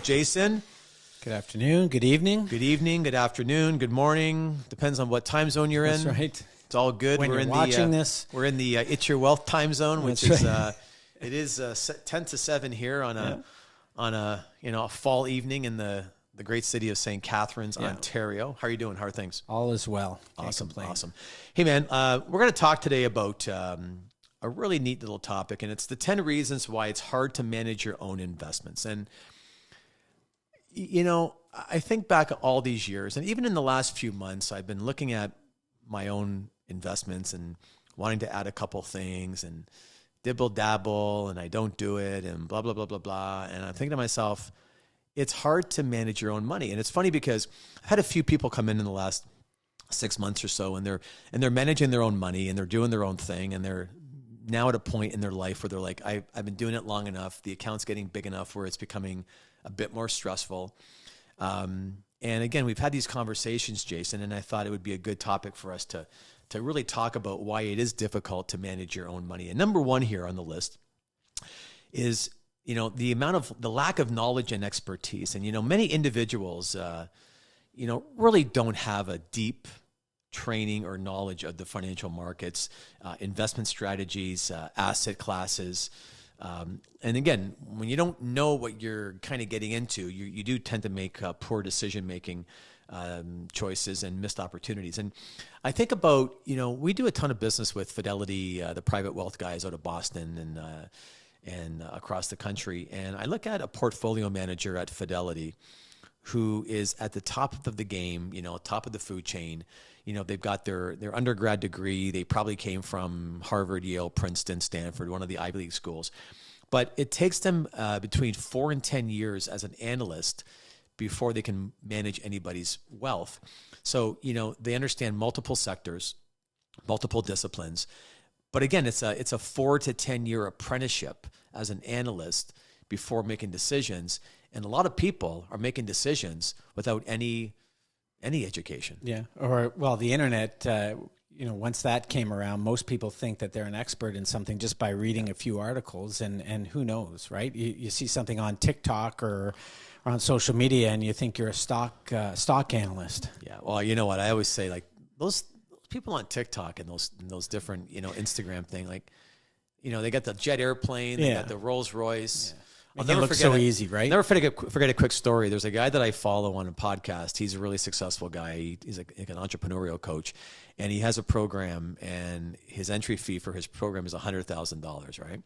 Jason. Good afternoon, good evening. Good evening, good afternoon, good morning. Depends on what time zone you're in. That's right. It's all good. When we're you're in watching this. We're in the It's Your Wealth time zone, which That's is right. it is 10 to 7 here on a fall evening in the great city of St. Catharines, Ontario. How are you doing? How are things? All is well. Awesome. Hey man, we're going to talk today about a really neat little topic, and it's the 10 reasons why it's hard to manage your own investments. And you know, I think back all these years, and even in the last few months, I've been looking at my own investments and wanting to add a couple things and dibble dabble, and I don't do it, and blah, blah, blah, blah, blah. And I'm thinking to myself, it's hard to manage your own money. And it's funny because I've had a few people come in the last 6 months or so, and they're managing their own money and they're doing their own thing, and they're now at a point in their life where they're like, I've been doing it long enough. The account's getting big enough where it's becoming a bit more stressful. And again, we've had these conversations, Jason, and I thought it would be a good topic for us to really talk about why it is difficult to manage your own money. And number one here on the list is, the lack of knowledge and expertise. And, many individuals, really don't have a deep training or knowledge of the financial markets, investment strategies, asset classes. And again, when you don't know what you're kind of getting into, you do tend to make poor decision-making choices and missed opportunities. And I think about, we do a ton of business with Fidelity, the private wealth guys out of Boston and across the country. And I look at a portfolio manager at Fidelity who is at the top of the game, top of the food chain. They've got their undergrad degree. They probably came from Harvard, Yale, Princeton, Stanford, one of the Ivy League schools. But it takes them between 4 and 10 years as an analyst before they can manage anybody's wealth. So, they understand multiple sectors, multiple disciplines. But again, it's a 4 to 10 year apprenticeship as an analyst before making decisions. And a lot of people are making decisions without any education. Yeah. Or, well, the internet, once that came around, most people think that they're an expert in something just by reading a few articles, and who knows, right? You see something on TikTok or on social media and you think you're a stock analyst. Yeah. Well, you know what? I always say, like, those people on TikTok and those different, Instagram thing, like, they got the jet airplane, they got the Rolls Royce. Yeah. I'll never forget so easy, right? Never forget a quick story. There's a guy that I follow on a podcast. He's a really successful guy. He's like an entrepreneurial coach, and he has a program, and his entry fee for his program is $100,000, right?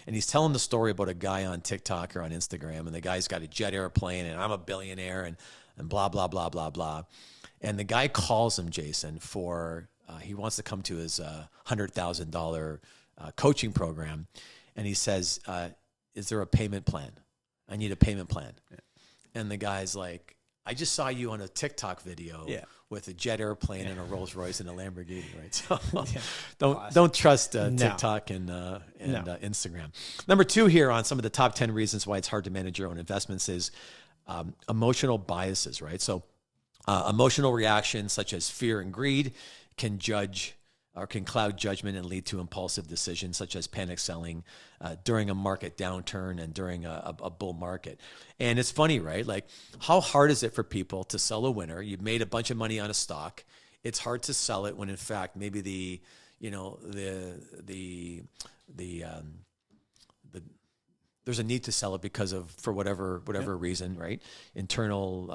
And he's telling the story about a guy on TikTok or on Instagram, and the guy's got a jet airplane, and I'm a billionaire, and blah, blah, blah, blah, blah. And the guy calls him, Jason, for he wants to come to his $100,000 coaching program, and he says, is there a payment plan? I need a payment plan. Yeah. And the guy's like, I just saw you on a TikTok video with a jet airplane and a Rolls Royce and a Lamborghini, right? So don't trust TikTok and Instagram. Number two here on some of the top 10 reasons why it's hard to manage your own investments is emotional biases, right? So emotional reactions such as fear and greed can cloud judgment and lead to impulsive decisions such as panic selling during a market downturn and during a bull market. And it's funny, right? Like, how hard is it for people to sell a winner? You've made a bunch of money on a stock. It's hard to sell it when, in fact, maybe there's a need to sell it because of, for whatever reason, right? Internal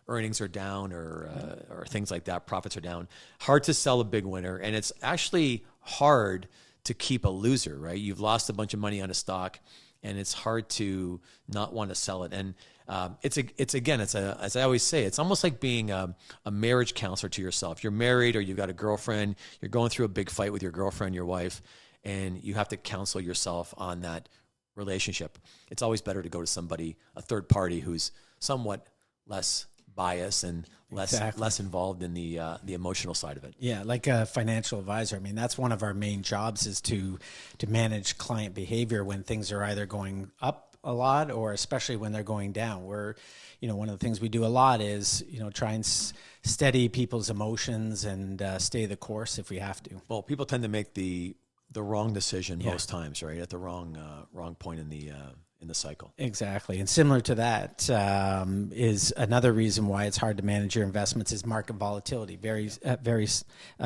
earnings are down or things like that. Profits are down. Hard to sell a big winner. And it's actually hard to keep a loser, right? You've lost a bunch of money on a stock, and it's hard to not want to sell it. And as I always say, it's almost like being a marriage counselor to yourself. You're married or you've got a girlfriend, you're going through a big fight with your girlfriend, your wife, and you have to counsel yourself on that relationship. It's always better to go to somebody, a third party, who's somewhat less biased and less involved in the emotional side of it. Yeah, like a financial advisor. I mean, that's one of our main jobs, is to manage client behavior when things are either going up a lot or especially when they're going down. We're, one of the things we do a lot is, try and steady people's emotions and stay the course if we have to. Well, people tend to make the wrong decision most times, right? At the wrong point in in the cycle. Exactly. And similar to that is another reason why it's hard to manage your investments is market volatility. Very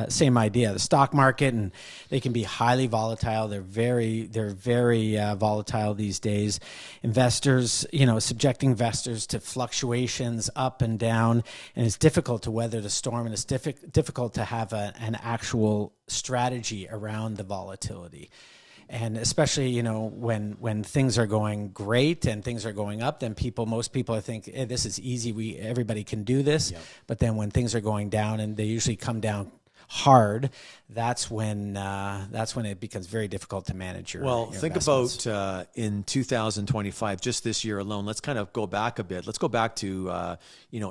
same idea. The stock market, and they can be highly volatile. They're very volatile these days. Investors, subjecting investors to fluctuations up and down, and it's difficult to weather the storm, and it's difficult to have an actual strategy around the volatility. And especially, when things are going great and things are going up, then most people think, hey, this is easy. Everybody can do this. Yep. But then when things are going down, and they usually come down hard, that's when it becomes very difficult to manage your think about in 2025, just this year alone. Let's kind of go back a bit. Let's go back to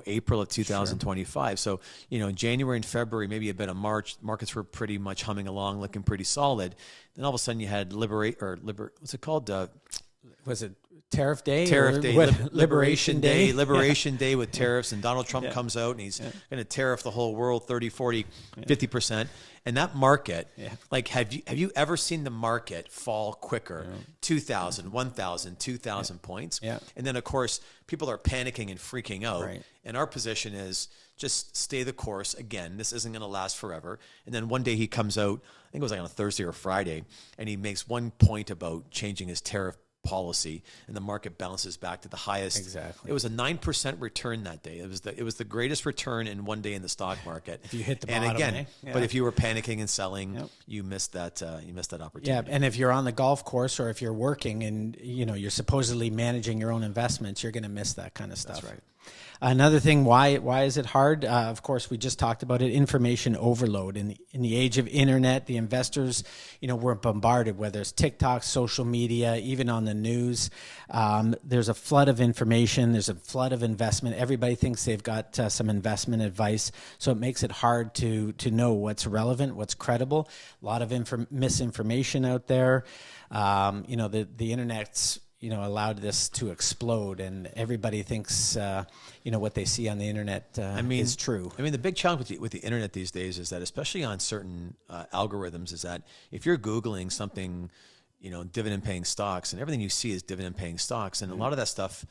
April of 2025. Sure. So in January and February, maybe a bit of March, markets were pretty much humming along, looking pretty solid. Then all of a sudden you had what's it called? Was it Tariff Day? Liberation Day. Liberation Day with tariffs, and Donald Trump comes out and he's going to tariff the whole world 30, 40, 50%. And that market, have you ever seen the market fall quicker? 2,000, 1,000, 2,000 points. Yeah. And then, of course, people are panicking and freaking out. Right. And our position is just stay the course. Again, this isn't going to last forever. And then one day he comes out, I think it was like on a Thursday or Friday, and he makes one point about changing his tariff policy, and the market bounces back to the highest. Exactly. It was a 9% return that day. It was the greatest return in one day in the stock market. If you hit the bottom, again, but if you were panicking and selling, you missed that. You missed that opportunity. Yeah, and if you're on the golf course or if you're working and you're supposedly managing your own investments, you're going to miss that kind of stuff. That's right. Another thing, why is it hard? Of course, we just talked about it. Information overload. In the age of internet, the investors, were bombarded. Whether it's TikTok, social media, even on the news, there's a flood of information. There's a flood of investment. Everybody thinks they've got some investment advice, so it makes it hard to know what's relevant, what's credible. A lot of misinformation out there. The internet's allowed this to explode, and everybody thinks, what they see on the internet is true. I mean, the big challenge with the internet these days is that, especially on certain algorithms, is that if you're Googling something, dividend-paying stocks, and everything you see is dividend-paying stocks, and a lot of that stuff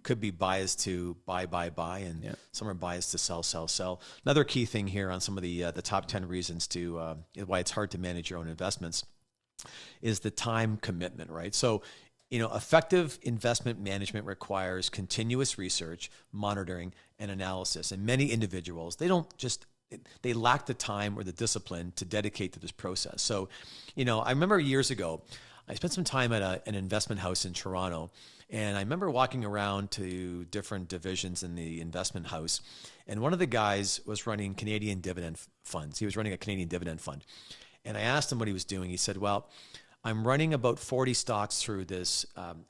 could be biased to buy, and some are biased to sell. Another key thing here on some of the top 10 reasons to why it's hard to manage your own investments is the time commitment, right? So, effective investment management requires continuous research, monitoring, and analysis. And many individuals, they lack the time or the discipline to dedicate to this process. So, I remember years ago, I spent some time at an investment house in Toronto, and I remember walking around to different divisions in the investment house, and one of the guys was running Canadian dividend funds. He was running a Canadian dividend fund. And I asked him what he was doing. He said, well, I'm running about 40 stocks through this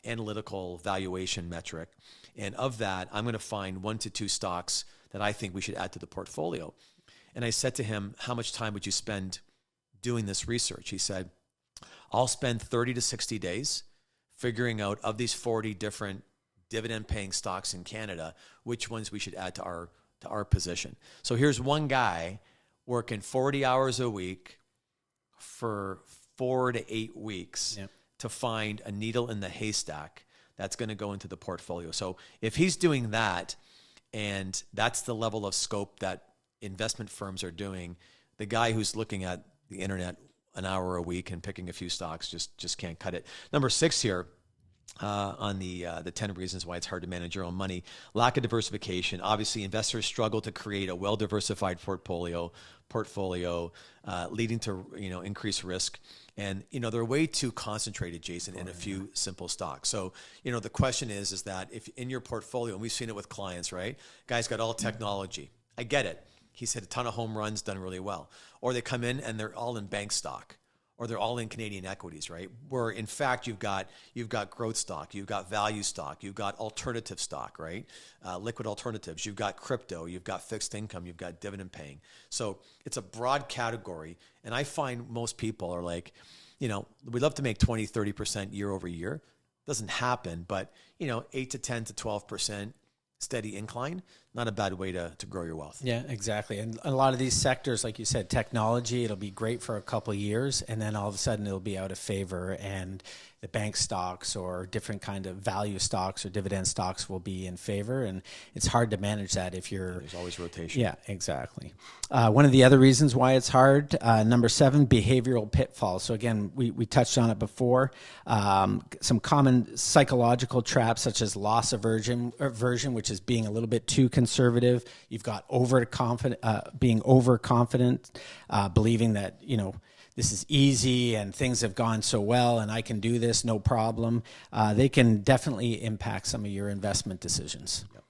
analytical valuation metric. And of that, I'm going to find 1 to 2 stocks that I think we should add to the portfolio. And I said to him, how much time would you spend doing this research? He said, I'll spend 30 to 60 days figuring out, of these 40 different dividend-paying stocks in Canada, which ones we should add to our position. So here's one guy working 40 hours a week for 4 to 8 weeks to find a needle in the haystack that's going to go into the portfolio. So if he's doing that, and that's the level of scope that investment firms are doing, the guy who's looking at the internet an hour a week and picking a few stocks just can't cut it. Number 6 here on the 10 reasons why it's hard to manage your own money: lack of diversification. Obviously, investors struggle to create a well-diversified portfolio, leading to increased risk. And they're way too concentrated, Jason, in a few simple stocks. So the question is that if in your portfolio, and we've seen it with clients, right? Guys got all technology. I get it. He's hit a ton of home runs, done really well. Or they come in and they're all in bank stock, or they're all in Canadian equities, right? Where in fact you've got growth stock, you've got value stock, you've got alternative stock, right? Liquid alternatives, you've got crypto, you've got fixed income, you've got dividend paying. So it's a broad category. And I find most people are like, we love to make 20, 30% year over year. Doesn't happen, but 8 to 10 to 12% steady incline not a bad way to grow your wealth. Yeah, exactly. And a lot of these sectors, like you said, technology, it'll be great for a couple of years, and then all of a sudden it'll be out of favor, and the bank stocks or different kind of value stocks or dividend stocks will be in favor. And it's hard to manage that if you're... There's always rotation. Yeah, exactly. One of the other reasons why it's hard, number 7, behavioral pitfalls. So again, we touched on it before. Some common psychological traps such as loss aversion, which is being a little bit too conservative. You've got being overconfident, believing that, this is easy and things have gone so well and I can do this, no problem. They can definitely impact some of your investment decisions. Yep.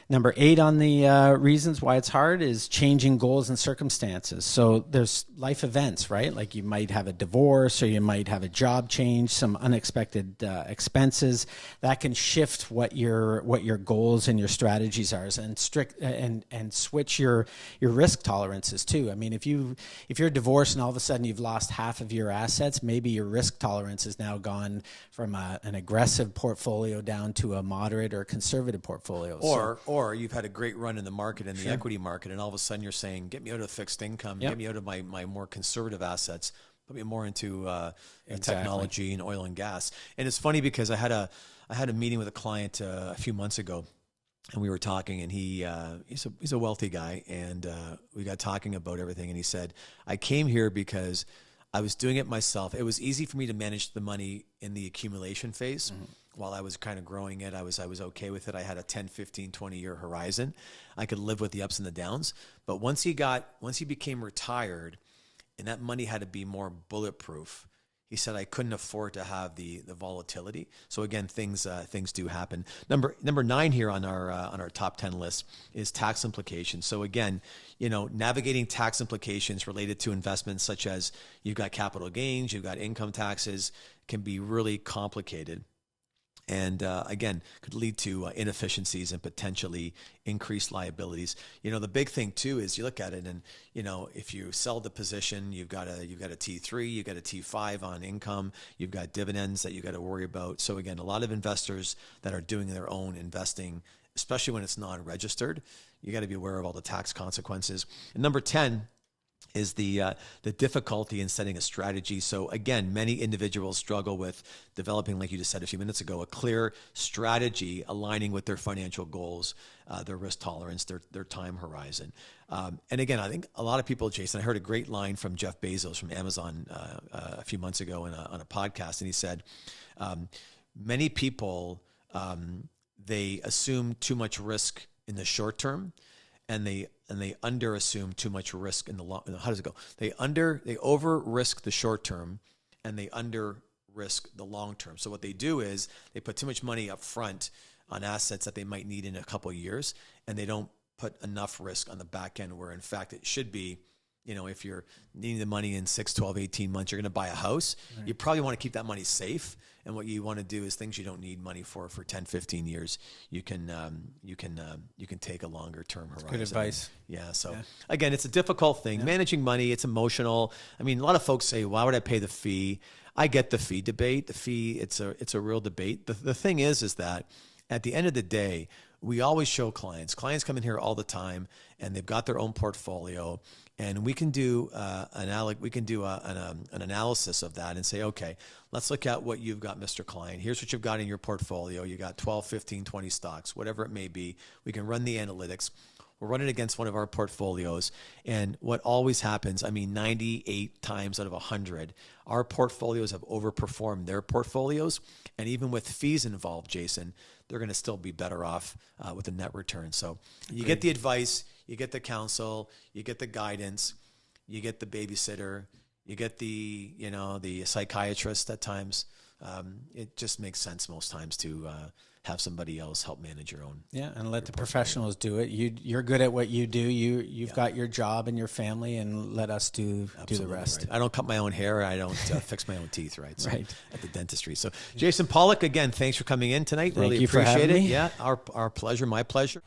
Number 8 on the reasons why it's hard is changing goals and circumstances. So there's life events, right? Like you might have a divorce or you might have a job change, some unexpected expenses that can shift what your goals and your strategies are, and switch your risk tolerances too. I mean, if you're divorced and all of a sudden you've lost half of your assets, maybe your risk tolerance has now gone from an aggressive portfolio down to a moderate or conservative portfolio. Or you've had a great run in the market, in the equity market, and all of a sudden you're saying, get me out of fixed income, get me out of my more conservative assets, put me more into technology and oil and gas. And it's funny because I had a meeting with a client a few months ago, and we were talking, and he's a wealthy guy, and we got talking about everything, and he said, I came here because I was doing it myself. It was easy for me to manage the money in the accumulation phase. Mm-hmm. While I was kind of growing it, I was okay with it. I had a 10, 15, 20-year horizon. I could live with the ups and the downs. But once he became retired and that money had to be more bulletproof, he said I couldn't afford to have the volatility. So again, things do happen. Number 9 here on our top 10 list is tax implications. So again, navigating tax implications related to investments such as you've got capital gains, you've got income taxes, can be really complicated. And again, could lead to inefficiencies and potentially increased liabilities. The big thing too is you look at it, and if you sell the position, you've got a T3, you've got a T5 on income, you've got dividends that you got to worry about. So again, a lot of investors that are doing their own investing, especially when it's non-registered, you got to be aware of all the tax consequences. And number 10 is the difficulty in setting a strategy. So again, many individuals struggle with developing, like you just said a few minutes ago, a clear strategy aligning with their financial goals, their risk tolerance, their time horizon. And again, I think a lot of people, Jason, I heard a great line from Jeff Bezos from Amazon a few months ago on a podcast, and he said, many people, they assume too much risk in the short term, and they under assume too much risk in the long. How does it go? They over risk the short term, and they under risk the long term. So what they do is they put too much money up front on assets that they might need in a couple of years, and they don't put enough risk on the back end where in fact it should be. If you're needing the money in 6, 12, 18 months, you're going to buy a house. Right. You probably want to keep that money safe. And what you want to do is things you don't need money for 10, 15 years. You can take a longer term horizon. Good advice. Yeah. So again, it's a difficult thing. Yeah. Managing money, it's emotional. I mean, a lot of folks say, why would I pay the fee? I get the fee debate. The fee, it's a real debate. The thing is that at the end of the day, we always show clients come in here all the time, and they've got their own portfolio, and we can do an analysis of that and say, okay, let's look at what you've got, Mr. Client. Here's what you've got in your portfolio. You got 12, 15, 20 stocks, whatever it may be. We can run the analytics. We'll run it against one of our portfolios. And what always happens, 98 times out of 100, our portfolios have overperformed their portfolios. And even with fees involved, Jason, they're going to still be better off with a net return. So you get the advice, you get the counsel, you get the guidance, you get the babysitter, you get the psychiatrist at times. It just makes sense most times to have somebody else help manage your own. Yeah, and let the professionals do it. You're good at what you do. You've got your job and your family, and let us do the rest. Right. I don't cut my own hair. I don't fix my own teeth. Right. So, right. At the dentistry. So, Jason Pollock, again, thanks for coming in tonight. Thank really you appreciate for having it. Me. Yeah, our pleasure. My pleasure.